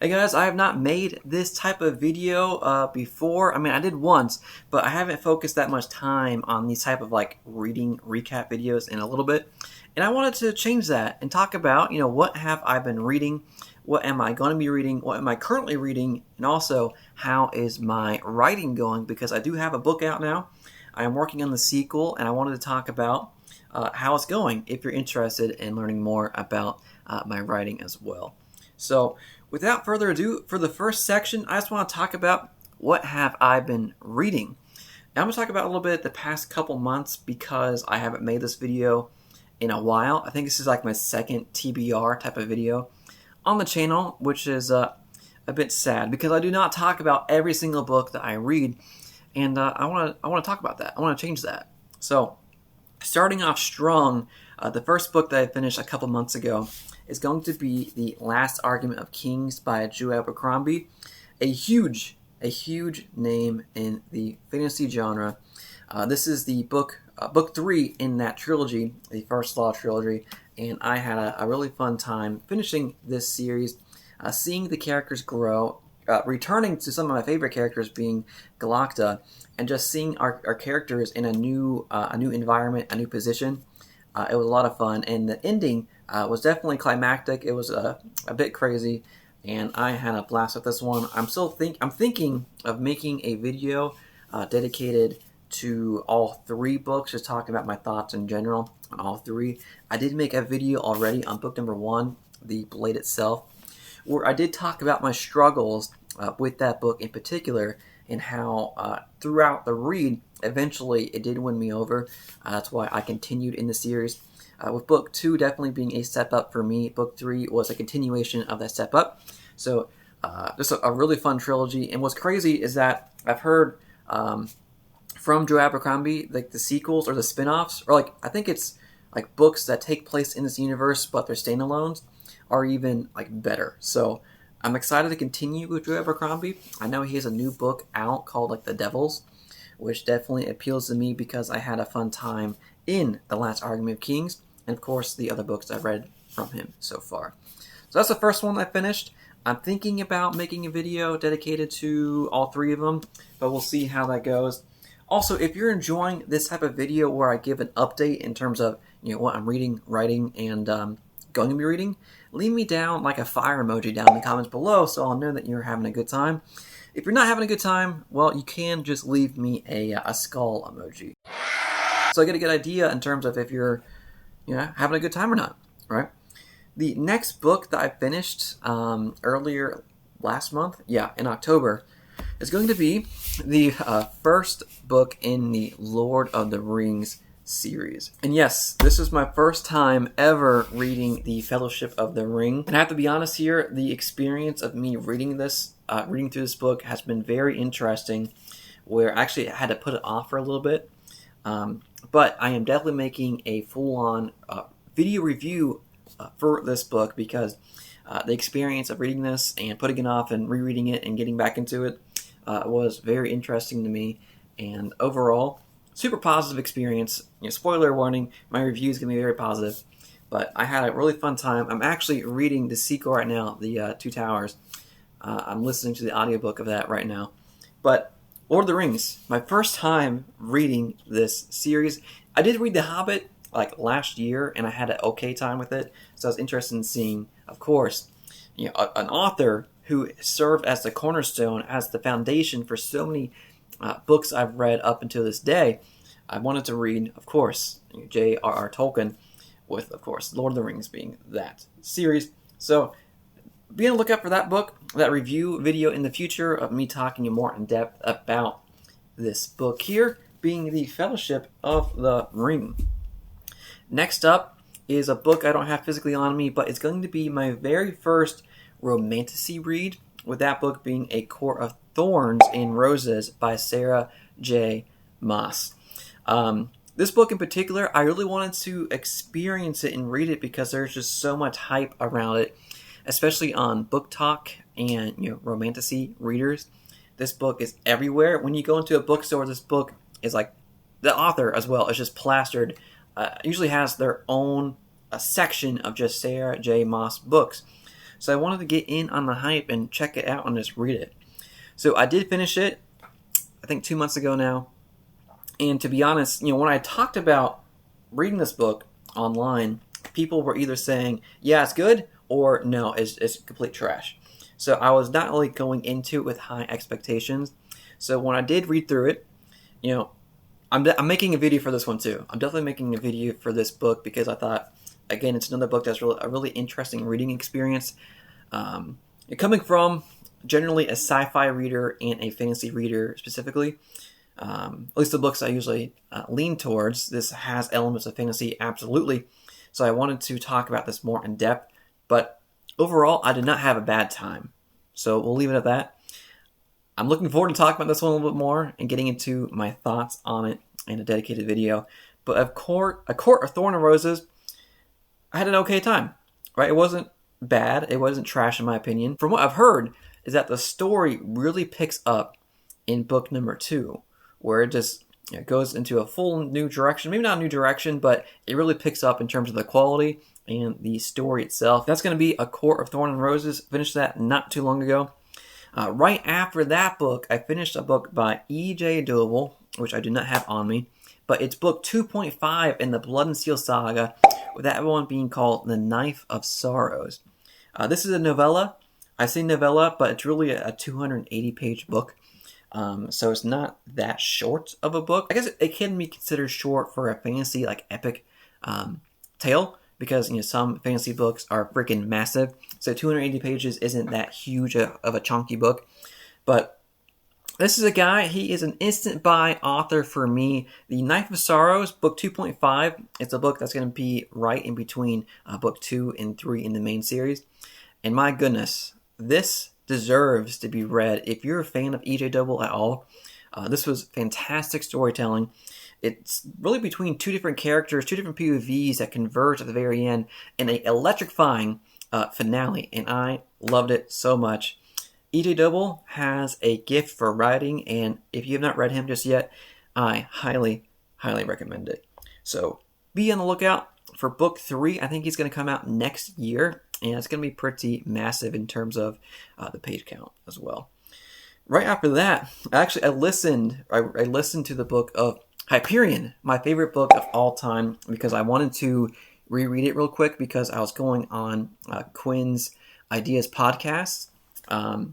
Hey guys, I have not made this type of video before. I mean, I did once, but I haven't focused that much time on these type of like reading recap videos in a little bit. And I wanted to change that and talk about, what have I been reading? What am I going to be reading? What am I currently reading? And also, how is my writing going? Because I do have a book out now. I am working on the sequel, and I wanted to talk about how it's going if you're interested in learning more about my writing as well. So, without further ado, for the first section, I just want to talk about what have I been reading. Now, I'm going to talk about a little bit the past couple months because I haven't made this video in a while. I think this is like my second TBR type of video on the channel, which is a bit sad because I do not talk about every single book that I read, and I want to talk about that. I want to change that. So, starting off strong, the first book that I finished a couple months ago is going to be The Last Argument of Kings by Joe Abercrombie, a huge name in the fantasy genre. This is the book 3 in that trilogy, the First Law trilogy, and I had a really fun time finishing this series, seeing the characters grow, returning to some of my favorite characters being Galacta, and just seeing our characters in a new environment, a new position. It was a lot of fun, and the ending was definitely climactic. It was a bit crazy, and I had a blast with this one. I'm thinking of making a video dedicated to all 3 books, just talking about my thoughts in general on all 3. I did make a video already on book number 1, The Blade itself, where I did talk about my struggles with that book in particular, and how throughout the read, eventually it did win me over. That's why I continued in the series. With book 2 definitely being a step up for me, book 3 was a continuation of that step up. So just a really fun trilogy. And what's crazy is that I've heard from Joe Abercrombie, like the sequels or the spin-offs, or like I think it's like books that take place in this universe but they're standalones, are even like better. So I'm excited to continue with Joe Abercrombie. I know he has a new book out called like The Devils, which definitely appeals to me because I had a fun time in The Last Argument of Kings, and of course the other books I've read from him so far. So that's the first one I finished. I'm thinking about making a video dedicated to all 3 of them, but we'll see how that goes. Also, if you're enjoying this type of video where I give an update in terms of what I'm reading, writing, and going to be reading, leave me down like a fire emoji down in the comments below so I'll know that you're having a good time. If you're not having a good time, well, you can just leave me a skull emoji. So I get a good idea in terms of if you're having a good time or not, right? The next book that I finished earlier last month, in October, is going to be the first book in the Lord of the Rings series. And yes, this is my first time ever reading the Fellowship of the Ring. And I have to be honest here, the experience of me reading through this book has been very interesting, where I actually had to put it off for a little bit. But I am definitely making a full-on video review for this book because the experience of reading this and putting it off and rereading it and getting back into it was very interesting to me. And overall, super positive experience. Spoiler warning, my review is going to be very positive. But I had a really fun time. I'm actually reading the sequel right now, the Two Towers. I'm listening to the audiobook of that right now. But Lord of the Rings, my first time reading this series. I did read The Hobbit like last year, and I had an okay time with it. So I was interested in seeing, of course, an author who served as the cornerstone, as the foundation for so many books I've read up until this day. I wanted to read, of course, J.R.R. Tolkien, with, of course, Lord of the Rings being that series. So be on the lookout for that book, that review video in the future of me talking more in depth about this book here, being the Fellowship of the Ring. Next up is a book I don't have physically on me, but it's going to be my very first romantasy read, with that book being A Court of Thorns and Roses by Sarah J. Maas. This book in particular, I really wanted to experience it and read it because there's just so much hype around it, especially on Book Talk and romantasy readers. This book is everywhere. When you go into a bookstore, this book is like, the author as well is just plastered. Usually has their own section of just Sarah J. Maas books. So I wanted to get in on the hype and check it out and just read it. So I did finish it, I think 2 months ago now. And to be honest, when I talked about reading this book online, people were either saying, yeah, it's good, or no, it's complete trash. So I was not really going into it with high expectations. So when I did read through it, I'm making a video for this one too. I'm definitely making a video for this book because I thought, again, it's another book that's a really interesting reading experience. Coming from generally a sci-fi reader and a fantasy reader specifically, at least the books I usually lean towards, this has elements of fantasy, absolutely. So I wanted to talk about this more in depth, but overall, I did not have a bad time. So we'll leave it at that. I'm looking forward to talking about this one a little bit more and getting into my thoughts on it in a dedicated video. But A Court of Thorns and Roses, I had an okay time, right? It wasn't bad. It wasn't trash in my opinion. From what I've heard is that the story really picks up in book number 2, where it just goes into a full new direction. Maybe not a new direction, but it really picks up in terms of the quality and the story itself. That's going to be A Court of Thorns and Roses. Finished that not too long ago. Right after that book, I finished a book by E.J. Doable, which I do not have on me, but it's book 2.5 in the Blood and Steel saga, with that one being called The Knife of Sorrows. This is a novella. I say novella, but it's really a 280-page book, so it's not that short of a book. I guess it can be considered short for a fantasy, epic tale, because some fantasy books are freaking massive. So 280 pages isn't that huge of a chunky book. But this is a guy, he is an instant buy author for me. The Knife of Sorrows, book 2.5, it's a book that's going to be right in between book 2 and 3 in the main series. And my goodness, this deserves to be read. If you're a fan of E.J. Double at all, this was fantastic storytelling. It's really between two different characters, two different POVs that converge at the very end in an electrifying finale, and I loved it so much. E.J. Double has a gift for writing, and if you have not read him just yet, I highly, highly recommend it. So be on the lookout for book 3. I think he's going to come out next year, and it's going to be pretty massive in terms of the page count as well. Right after that, I listened to the book of Hyperion, my favorite book of all time, because I wanted to reread it real quick because I was going on Quinn's Ideas podcast.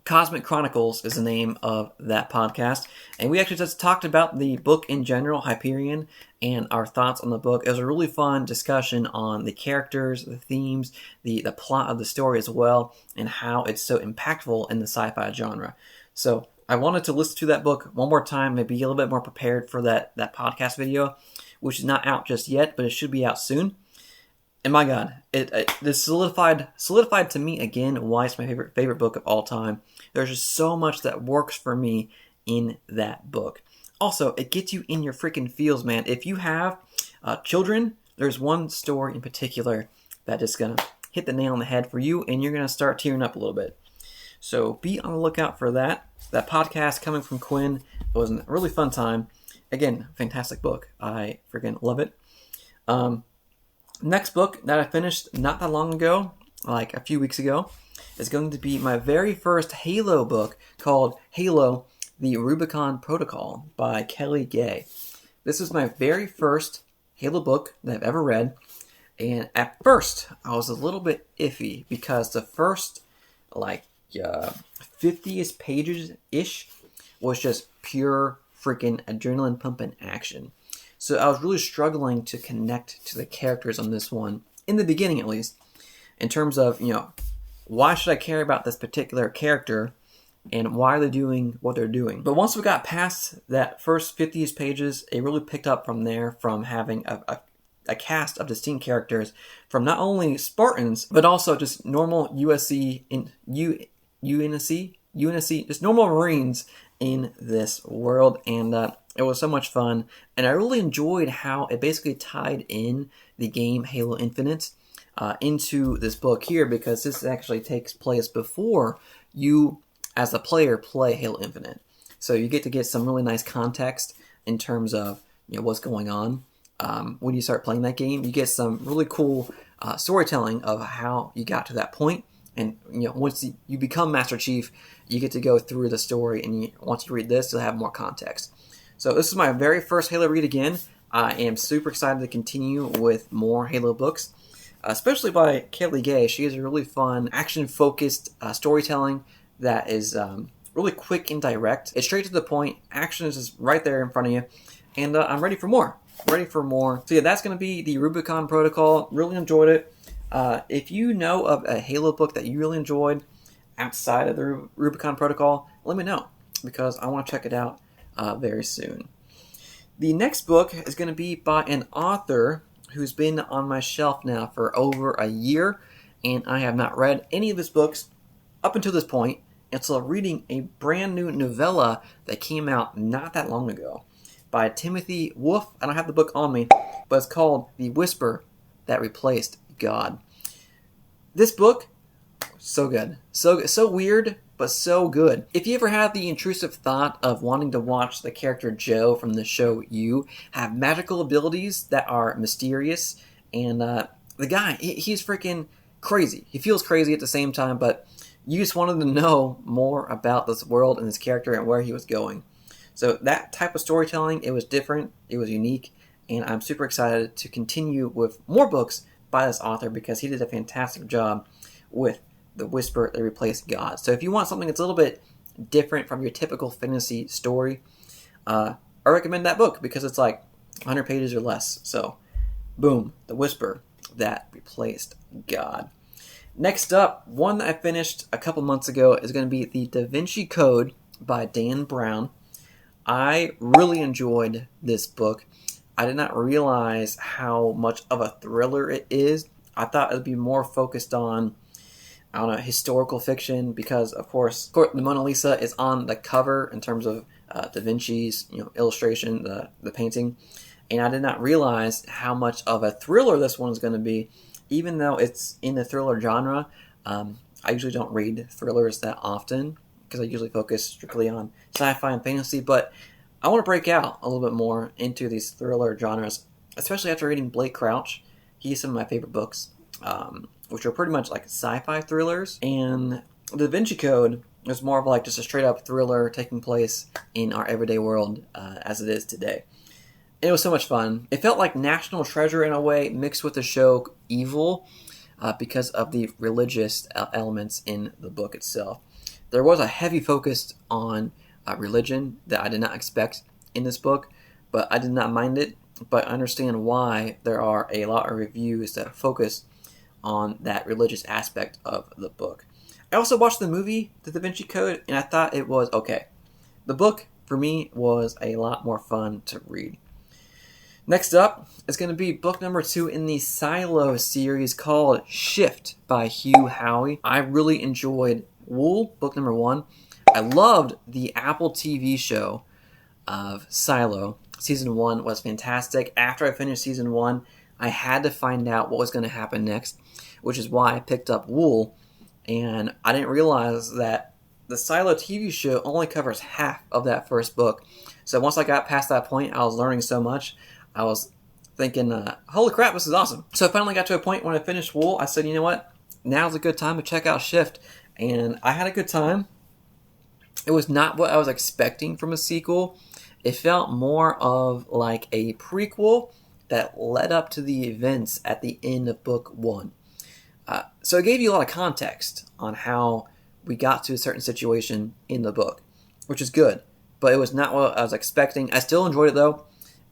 Cosmic Chronicles is the name of that podcast, and we actually just talked about the book in general, Hyperion, and our thoughts on the book. It was a really fun discussion on the characters, the themes, the plot of the story as well, and how it's so impactful in the sci-fi genre. So I wanted to listen to that book one more time, maybe a little bit more prepared for that podcast video, which is not out just yet, but it should be out soon. And my God, this solidified to me again why it's my favorite book of all time. There's just so much that works for me in that book. Also, it gets you in your freaking feels, man. If you have children, there's one story in particular that is gonna hit the nail on the head for you, and you're gonna start tearing up a little bit. So be on the lookout for that. That podcast coming from Quinn. It was a really fun time. Again, fantastic book. I freaking love it. Next book that I finished not that long ago, like a few weeks ago, is going to be my very first Halo book called Halo, the Rubicon Protocol by Kelly Gay. This is my very first Halo book that I've ever read, and at first I was a little bit iffy because the first 50-ish pages-ish was just pure freaking adrenaline pumping action. So I was really struggling to connect to the characters on this one, in the beginning at least, in terms of, why should I care about this particular character and why are they doing what they're doing? But once we got past that first 50-ish pages, it really picked up from there, from having a cast of distinct characters from not only Spartans, but also just normal UNSC, just normal Marines in this world, and it was so much fun, and I really enjoyed how it basically tied in the game Halo Infinite into this book here, because this actually takes place before you, as a player, play Halo Infinite. So you get to get some really nice context in terms of what's going on when you start playing that game. You get some really cool storytelling of how you got to that point, And once you become Master Chief, you get to go through the story, and once you read this, you'll have more context. So this is my very first Halo read again. I am super excited to continue with more Halo books, especially by Kaylee Gay. She has a really fun, action-focused storytelling that is really quick and direct. It's straight to the point. Action is just right there in front of you, and I'm ready for more. So yeah, that's going to be the Rubicon Protocol. Really enjoyed it. If you know of a Halo book that you really enjoyed outside of the Rubicon Protocol, let me know, because I want to check it out very soon. The next book is going to be by an author who's been on my shelf now for over a year, and I have not read any of his books up until this point, until reading a brand new novella that came out not that long ago by Timothy Wolf. I don't have the book on me, but it's called The Whisper That Replaced God. This book, so good. So weird, but so good. If you ever had the intrusive thought of wanting to watch the character Joe from the show You have magical abilities that are mysterious, and the guy, he's freaking crazy. He feels crazy at the same time, but you just wanted to know more about this world and this character and where he was going. So that type of storytelling, it was different, it was unique, and I'm super excited to continue with more books by this author because he did a fantastic job with The Whisper That Replaced God. So if you want something that's a little bit different from your typical fantasy story, I recommend that book because it's like 100 pages or less. So, boom, The Whisper That Replaced God. Next up, one that I finished a couple months ago is going to be the Da Vinci Code by Dan Brown. I really enjoyed this book. I did not realize how much of a thriller it is. I thought it would be more focused on, I don't know, historical fiction because, of course, the Mona Lisa is on the cover in terms of Da Vinci's illustration, the painting. And I did not realize how much of a thriller this one is going to be. Even though it's in the thriller genre, I usually don't read thrillers that often because I usually focus strictly on sci-fi and fantasy, but I want to break out a little bit more into these thriller genres, especially after reading Blake Crouch. He's some of my favorite books, which are pretty much like sci-fi thrillers, and Da Vinci Code is more of like just a straight-up thriller taking place in our everyday world as it is today. It was so much fun. It felt like National Treasure in a way, mixed with the show Evil, because of the religious elements in the book itself. There was a heavy focus on religion that I did not expect in this book, but I did not mind it. But I understand why there are a lot of reviews that focus on that religious aspect of the book. I also watched the movie, The Da Vinci Code, and I thought it was okay. The book, for me, was a lot more fun to read. Next up is going to be book number 2 in the Silo series called Shift by Hugh Howey. I really enjoyed Wool, book number 1. I loved the Apple TV show of Silo. Season 1 was fantastic. After I finished Season 1, I had to find out what was going to happen next, which is why I picked up Wool. And I didn't realize that the Silo TV show only covers half of that first book. So once I got past that point, I was learning so much. I was thinking, holy crap, this is awesome. So I finally got to a point when I finished Wool. I said, you know what? Now's a good time to check out Shift. And I had a good time. It was not what I was expecting from a sequel. It felt more of like a prequel that led up to the events at the end of book 1. So it gave you a lot of context on how we got to a certain situation in the book, which is good. But it was not what I was expecting. I still enjoyed it though,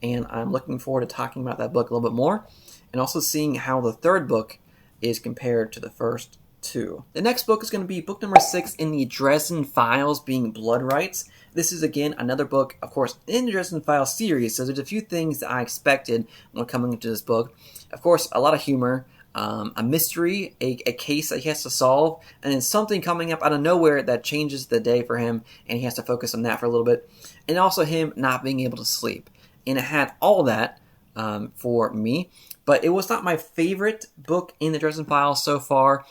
and I'm looking forward to talking about that book a little bit more, and also seeing how the third book is compared to the first 2. The next book is going to be book number 6 in the Dresen Files, being Blood Rites. This is, again, another book, of course, in the Dresen Files series, so there's a few things that I expected when coming into this book. Of course, a lot of humor, a mystery, a case that he has to solve, and then something coming up out of nowhere that changes the day for him, and he has to focus on that for a little bit, and also him not being able to sleep. And it had all that for me, but it was not my favorite book in the Dresen Files so far.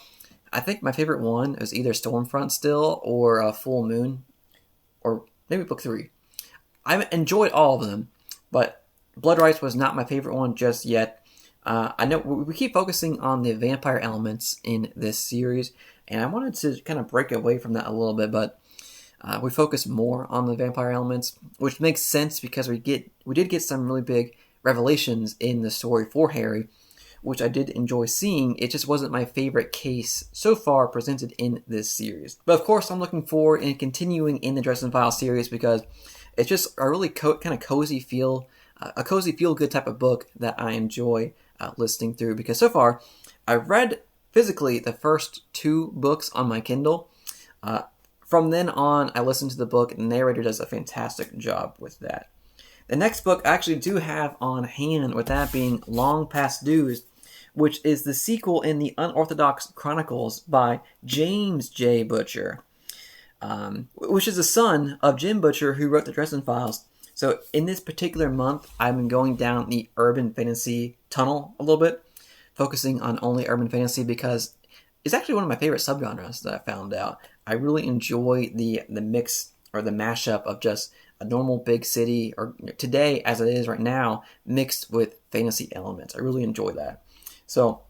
I think my favorite one is either Stormfront still or Full Moon, or maybe book 3. I enjoyed all of them, but Blood Rites was not my favorite one just yet. I know we keep focusing on the vampire elements in this series, and I wanted to kind of break away from that a little bit, but we focus more on the vampire elements, which makes sense because we did get some really big revelations in the story for Harry, which I did enjoy seeing. It just wasn't my favorite case so far presented in this series. But of course, I'm looking forward in continuing in the Dresen Files series because it's just a really kind of cozy feel, a cozy feel-good type of book that I enjoy listening through. Because so far, I've read physically the first 2 books on my Kindle. From then on, I listen to the book, and the narrator does a fantastic job with that. The next book I actually do have on hand, with that being Long Past Dues, which is the sequel in the Unorthodox Chronicles by James J. Butcher, which is the son of Jim Butcher, who wrote the Dresen Files. So in this particular month, I've been going down the urban fantasy tunnel a little bit, focusing on only urban fantasy because it's actually one of my favorite subgenres that I found out. I really enjoy the mix or the mashup of just a normal big city, or today as it is right now, mixed with fantasy elements. I really enjoy that. So,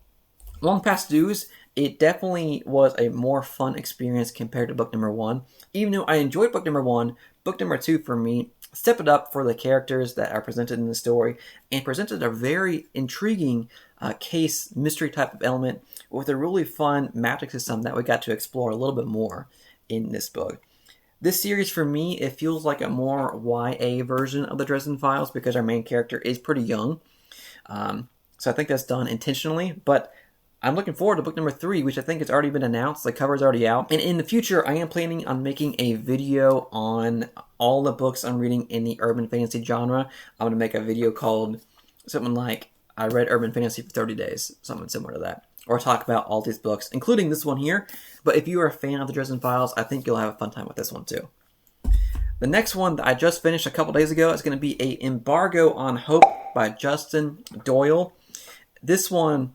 Long Past Dues, it definitely was a more fun experience compared to book number 1. Even though I enjoyed book number 1, book number 2 for me stepped it up for the characters that are presented in the story and presented a very intriguing case mystery type of element with a really fun magic system that we got to explore a little bit more in this book. This series, for me, it feels like a more YA version of the Dresen Files because our main character is pretty young. So I think that's done intentionally, but I'm looking forward to book number 3, which I think has already been announced. The cover's already out. And in the future, I am planning on making a video on all the books I'm reading in the urban fantasy genre. I'm going to make a video called something like, I read urban fantasy for 30 days, something similar to that. Or talk about all these books, including this one here. But if you are a fan of the Dresen Files, I think you'll have a fun time with this one too. The next one that I just finished a couple days ago is going to be a Embargo on Hope by Justin Doyle. This one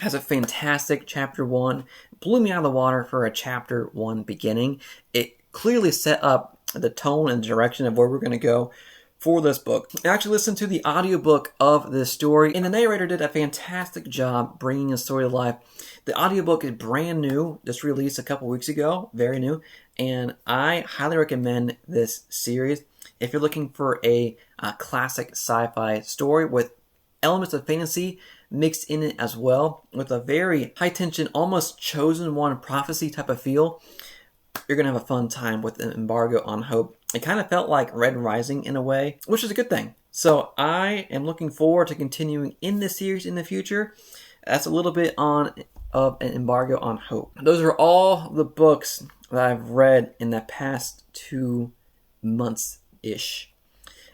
has a fantastic chapter 1. It blew me out of the water for a chapter 1 beginning. It clearly set up the tone and direction of where we're going to go for this book. I actually listened to the audiobook of this story, and the narrator did a fantastic job bringing the story to life. The audiobook is brand new, just released a couple weeks ago, very new, and I highly recommend this series. If you're looking for a classic sci-fi story with elements of fantasy mixed in it as well, with a very high-tension, almost chosen one prophecy type of feel, you're going to have a fun time with an Embargo on Hope. It kind of felt like Red Rising in a way, which is a good thing. So I am looking forward to continuing in this series in the future. That's a little bit of an Embargo on Hope. Those are all the books that I've read in the past 2 months-ish.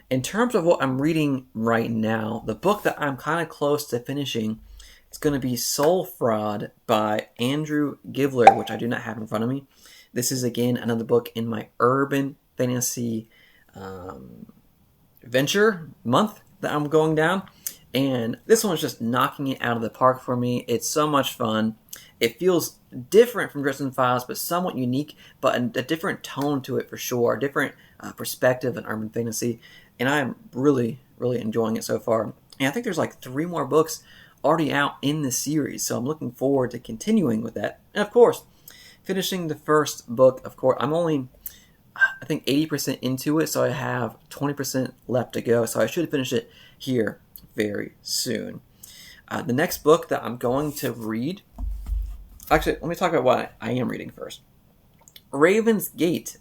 In terms of what I'm reading right now, the book that I'm kind of close to finishing is going to be Soul Fraud by Andrew Givler, which I do not have in front of me. This is, again, another book in my urban fantasy venture month that I'm going down. And this one's just knocking it out of the park for me. It's so much fun. It feels different from Dresen Files, but somewhat unique, but a different tone to it for sure. A different perspective in urban fantasy. And I'm really, really enjoying it so far. And I think there's like 3 more books already out in this series. So I'm looking forward to continuing with that. And of course, finishing the first book, of course, I'm only, I think, 80% into it. So I have 20% left to go. So I should finish it here very soon. The next book that I'm going to read, actually, let me talk about what I am reading first. Raven's Gate.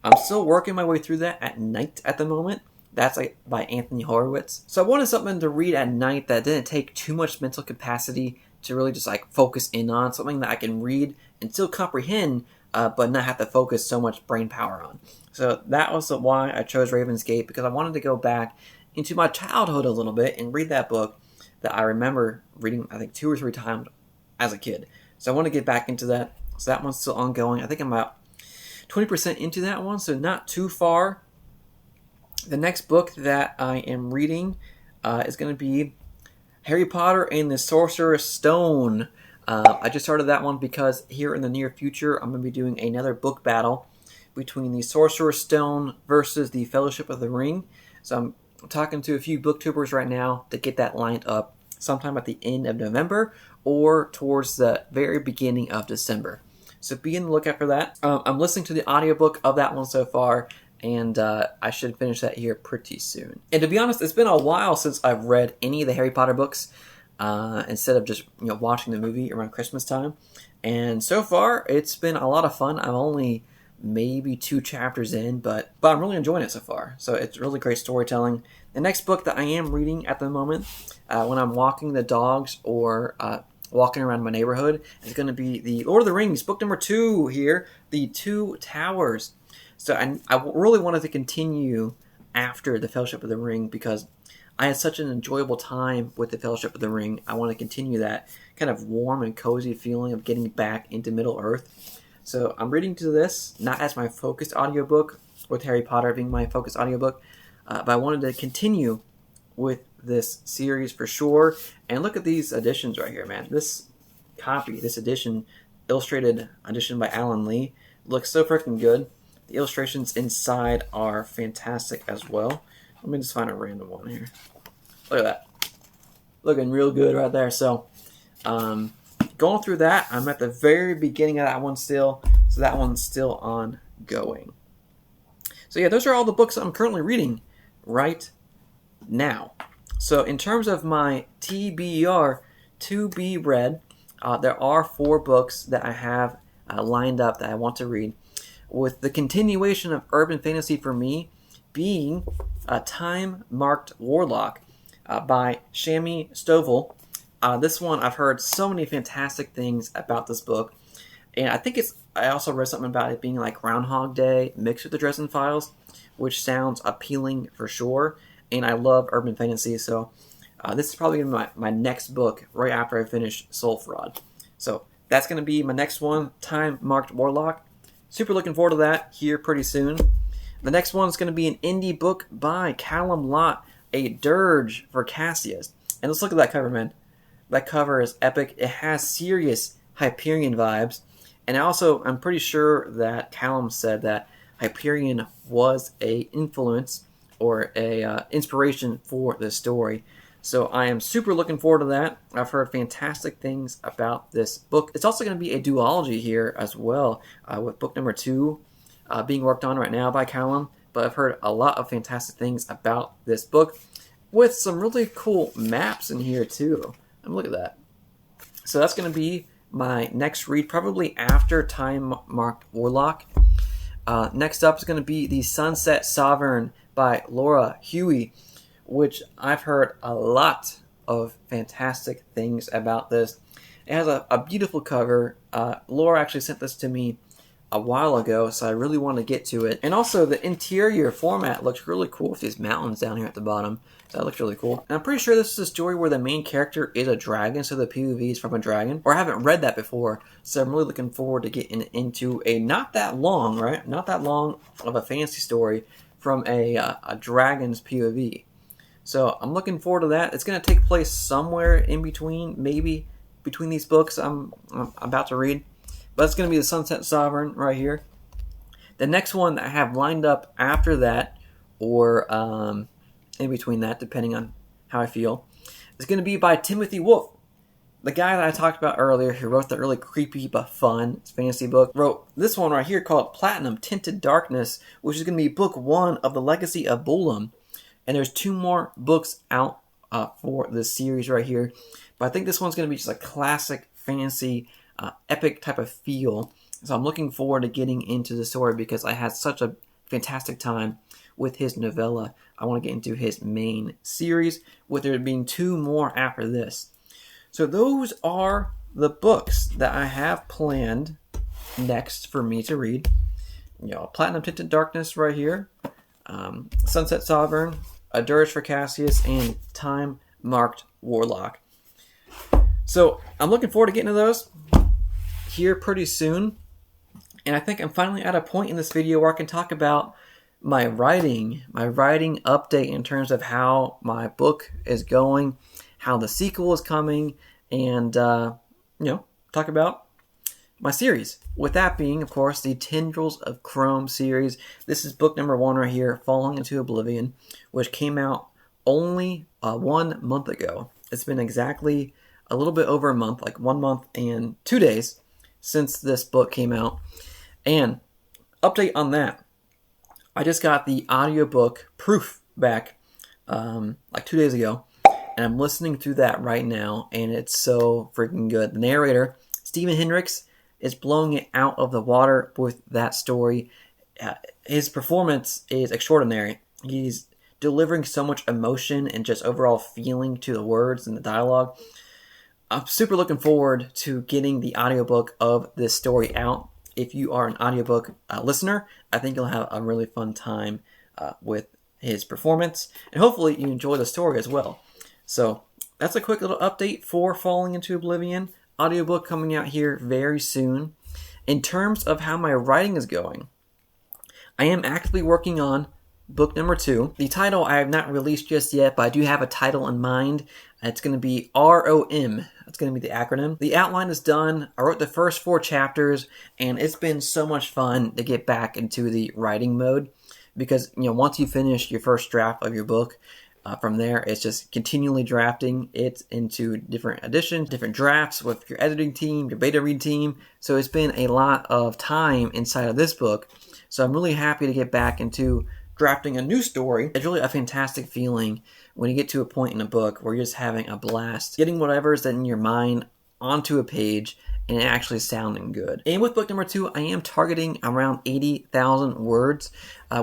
I'm still working my way through that at night at the moment. That's by Anthony Horowitz. So I wanted something to read at night that didn't take too much mental capacity to really just like focus in on. Something that I can read and still comprehend, but not have to focus so much brain power on. So that was why I chose Raven's Gate, because I wanted to go back into my childhood a little bit and read that book that I remember reading, I think, 2 or 3 times as a kid. So I want to get back into that. So that one's still ongoing. I think I'm about 20% into that one, so not too far. The next book that I am reading is going to be Harry Potter and the Sorcerer's Stone. I just started that one because here in the near future, I'm going to be doing another book battle between the Sorcerer's Stone versus the Fellowship of the Ring. So I'm talking to a few booktubers right now to get that lined up sometime at the end of November or towards the very beginning of December. So be on the lookout for that. I'm listening to the audiobook of that one so far, and I should finish that here pretty soon. And to be honest, it's been a while since I've read any of the Harry Potter books, instead of just watching the movie around Christmas time. And so far, it's been a lot of fun. I'm only maybe 2 chapters in, but I'm really enjoying it so far. So it's really great storytelling. The next book that I am reading at the moment, when I'm walking the dogs or walking around my neighborhood, is going to be the Lord of the Rings, book number 2 here, The Two Towers. So I really wanted to continue after the Fellowship of the Ring because I had such an enjoyable time with the Fellowship of the Ring. I want to continue that kind of warm and cozy feeling of getting back into Middle-earth. So I'm reading to this, not as my focused audiobook, with Harry Potter being my focused audiobook, but I wanted to continue with this series for sure. And look at these editions right here, man. This edition, illustrated edition by Alan Lee, looks so freaking good. The illustrations inside are fantastic as well. Let me just find a random one here. Look at that. Looking real good right there. So, going through that, I'm at the very beginning of that one still. So that one's still ongoing. So yeah, those are all the books I'm currently reading right now. So in terms of my TBR to be read, there are 4 books that I have lined up that I want to read, with the continuation of urban fantasy for me being a Time-Marked Warlock by Shami Stovall. This one, I've heard so many fantastic things about this book, and I also read something about it being like Groundhog Day mixed with the Dresen Files, which sounds appealing for sure, and I love urban fantasy, so this is probably going to be my next book right after I finish Soul Fraud. So that's going to be my next one, Time-Marked Warlock. Super looking forward to that here pretty soon. The next one is going to be an indie book by Callum Lott, A Dirge for Cassius. And let's look at that cover, man. That cover is epic. It has serious Hyperion vibes. And I'm pretty sure that Callum said that Hyperion was a influence or a inspiration for this story. So I am super looking forward to that. I've heard fantastic things about this book. It's also going to be a duology here as well, with book number 2 being worked on right now by Callum. But I've heard a lot of fantastic things about this book, with some really cool maps in here too. And look at that. So that's going to be my next read, probably after Time-Marked Warlock. Next up is going to be The Sunset Sovereign by Laura Huey, which I've heard a lot of fantastic things about this. It has a beautiful cover. Laura actually sent this to me a while ago, so I really want to get to it. And also, the interior format looks really cool with these mountains down here at the bottom. So that looks really cool. And I'm pretty sure this is a story where the main character is a dragon, so the POV is from a dragon. Or I haven't read that before, so I'm really looking forward to getting into a not that long of a fantasy story from a dragon's POV. So I'm looking forward to that. It's going to take place somewhere in between, maybe between these books I'm about to read. But it's going to be The Sunset Sovereign right here. The next one that I have lined up after that, or in between that, depending on how I feel, is going to be by Timothy Wolf. The guy that I talked about earlier, who wrote the really creepy but fun fantasy book, wrote this one right here called Platinum Tinted Darkness, which is going to be book 1 of the Legacy of Bullum. And there's 2 more books out for this series right here. But I think this one's going to be just a classic fantasy, epic type of feel. So I'm looking forward to getting into the story because I had such a fantastic time with his novella. I want to get into his main series, with there being 2 more after this. So those are the books that I have planned next for me to read. Platinum Tinted Darkness right here, Sunset Sovereign, A Dirge for Cassius, and Time-Marked Warlock. So I'm looking forward to getting to those here pretty soon. And I think I'm finally at a point in this video where I can talk about my writing update in terms of how my book is going, how the sequel is coming, and talk about my series. With that being, of course, the Tendrils of Chrome series. This is book number 1 right here, Falling into Oblivion, which came out only 1 month ago. It's been exactly a little bit over a month, like 1 month and 2 days, since this book came out. And update on that, I just got the audiobook proof back like 2 days ago, and I'm listening through that right now, and it's so freaking good. The narrator, Stephen Hendricks, is blowing it out of the water with that story. His performance is extraordinary. He's delivering so much emotion and just overall feeling to the words and the dialogue. I'm super looking forward to getting the audiobook of this story out. If you are an audiobook listener, I think you'll have a really fun time with his performance, and hopefully you enjoy the story as well. So that's a quick little update for Falling into Oblivion. Audiobook coming out here very soon. In terms of how my writing is going, I am actively working on book number 2. The title I have not released just yet, but I do have a title in mind. It's going to be ROM. That's going to be the acronym. The outline is done. I wrote the first 4 chapters, and it's been so much fun to get back into the writing mode, because once you finish your first draft of your book, from there it's just continually drafting it into different editions, different drafts with your editing team, your beta read team. So it's been a lot of time inside of this book. So I'm really happy to get back into drafting a new story. It's really a fantastic feeling when you get to a point in a book where you're just having a blast, getting whatever is in your mind onto a page and it actually sounding good. And with book number 2, I am targeting around 80,000 words.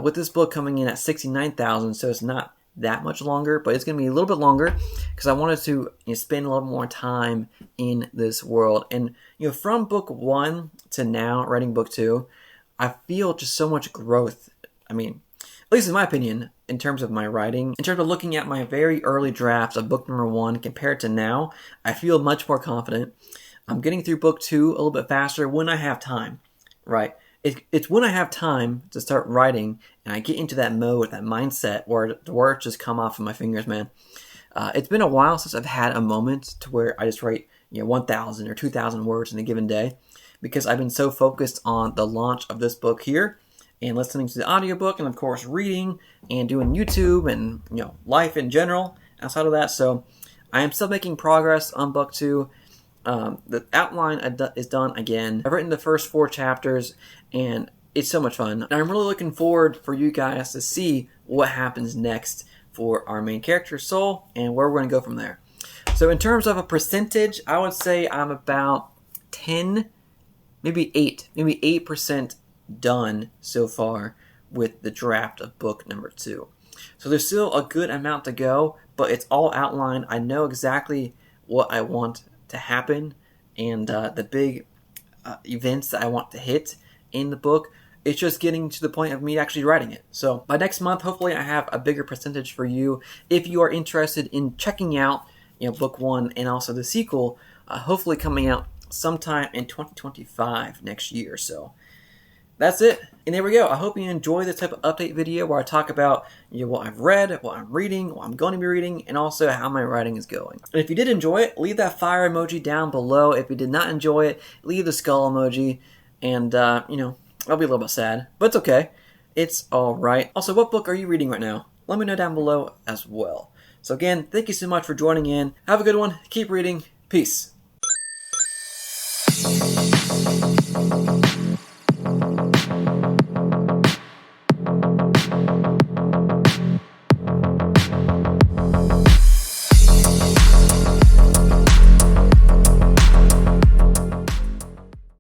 With this book coming in at 69,000, so it's not that much longer, but it's going to be a little bit longer because I wanted to spend a little more time in this world. And from book 1 to now, writing book 2, I feel just so much growth. I mean, at least in my opinion, in terms of my writing, in terms of looking at my very early drafts of book number 1 compared to now, I feel much more confident. I'm getting through book 2 a little bit faster when I have time, right? It's when I have time to start writing and I get into that mode, that mindset where the words just come off of my fingers, man. It's been a while since I've had a moment to where I just write 1,000 or 2,000 words in a given day, because I've been so focused on the launch of this book here and listening to the audiobook and of course reading and doing YouTube and life in general outside of that. So I am still making progress on book 2. The outline is done again. I've written the first 4 chapters and it's so much fun. And I'm really looking forward for you guys to see what happens next for our main character, Soul, and where we're going to go from there. So in terms of a percentage, I would say I'm about 10, maybe 8% done so far with the draft of book number 2. So there's still a good amount to go, but it's all outlined. I know exactly what I want to happen and the big events that I want to hit in the book. It's just getting to the point of me actually writing it. So by next month, hopefully I have a bigger percentage for you. If you are interested in checking out book 1 and also the sequel, hopefully coming out sometime in 2025 next year. So that's it. And there we go. I hope you enjoy this type of update video where I talk about what I've read, what I'm reading, what I'm going to be reading, and also how my writing is going. And if you did enjoy it, leave that fire emoji down below. If you did not enjoy it, leave the skull emoji. And, I'll be a little bit sad, but it's okay. It's all right. Also, what book are you reading right now? Let me know down below as well. So again, thank you so much for joining in. Have a good one. Keep reading. Peace.